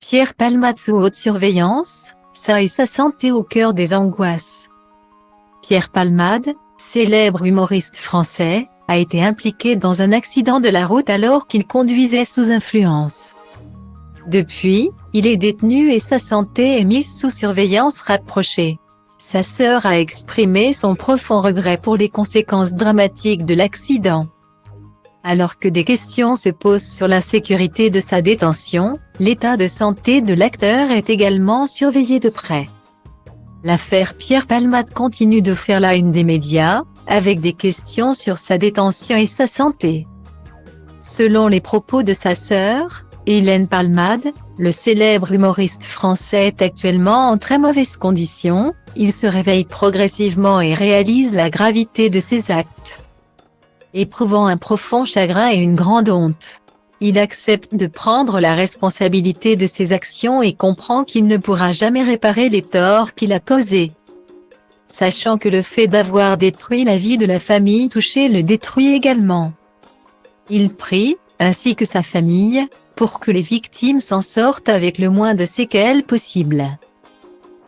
Pierre Palmade sous haute surveillance, ça et sa santé au cœur des angoisses. Pierre Palmade, célèbre humoriste français, a été impliqué dans un accident de la route alors qu'il conduisait sous influence. Depuis, il est détenu et sa santé est mise sous surveillance rapprochée. Sa sœur a exprimé son profond regret pour les conséquences dramatiques de l'accident. Alors que des questions se posent sur la sécurité de sa détention, l'état de santé de l'acteur est également surveillé de près. L'affaire Pierre Palmade continue de faire la une des médias, avec des questions sur sa détention et sa santé. Selon les propos de sa sœur, Hélène Palmade, le célèbre humoriste français est actuellement en très mauvaise condition, il se réveille progressivement et réalise la gravité de ses actes. Éprouvant un profond chagrin et une grande honte, il accepte de prendre la responsabilité de ses actions et comprend qu'il ne pourra jamais réparer les torts qu'il a causés. Sachant que le fait d'avoir détruit la vie de la famille touchée le détruit également. Il prie, ainsi que sa famille, pour que les victimes s'en sortent avec le moins de séquelles possible.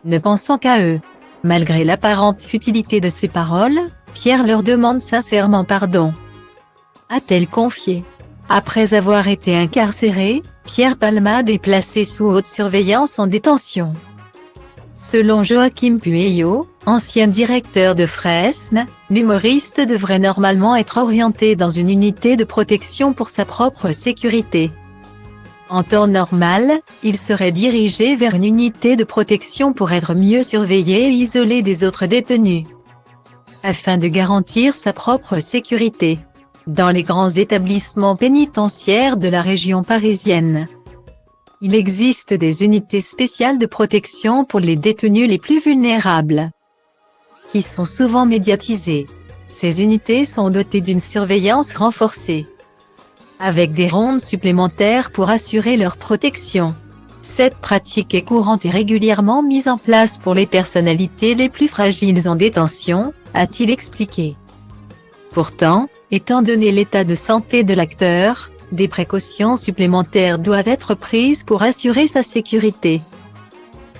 Ne pensant qu'à eux. Malgré l'apparente futilité de ses paroles, Pierre leur demande sincèrement pardon. A-t-elle confié. Après avoir été incarcéré, Pierre Palmade est placé sous haute surveillance en détention. Selon Joachim Pueyo, ancien directeur de Fresnes, l'humoriste devrait normalement être orienté dans une unité de protection pour sa propre sécurité. En temps normal, il serait dirigé vers une unité de protection pour être mieux surveillé et isolé des autres détenus, afin de garantir sa propre sécurité. Dans les grands établissements pénitentiaires de la région parisienne, il existe des unités spéciales de protection pour les détenus les plus vulnérables, qui sont souvent médiatisées. Ces unités sont dotées d'une surveillance renforcée, avec des rondes supplémentaires pour assurer leur protection. Cette pratique est courante et régulièrement mise en place pour les personnalités les plus fragiles en détention, a-t-il expliqué. Pourtant, étant donné l'état de santé de l'acteur, des précautions supplémentaires doivent être prises pour assurer sa sécurité.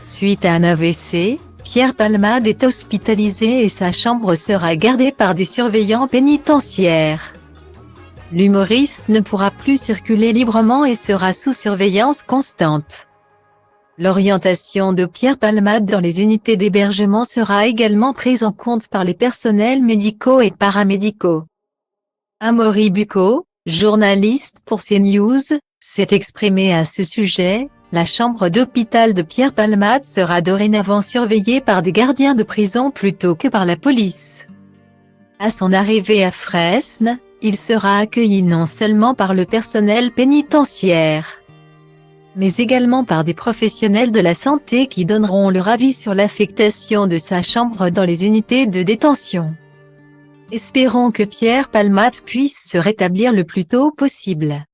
Suite à un AVC, Pierre Palmade est hospitalisé et sa chambre sera gardée par des surveillants pénitentiaires. L'humoriste ne pourra plus circuler librement et sera sous surveillance constante. L'orientation de Pierre Palmade dans les unités d'hébergement sera également prise en compte par les personnels médicaux et paramédicaux. Amaury Bucco, journaliste pour CNews, s'est exprimé à ce sujet. La chambre d'hôpital de Pierre Palmade sera dorénavant surveillée par des gardiens de prison plutôt que par la police. À son arrivée à Fresnes, il sera accueilli non seulement par le personnel pénitentiaire, mais également par des professionnels de la santé qui donneront leur avis sur l'affectation de sa chambre dans les unités de détention. Espérons que Pierre Palmade puisse se rétablir le plus tôt possible.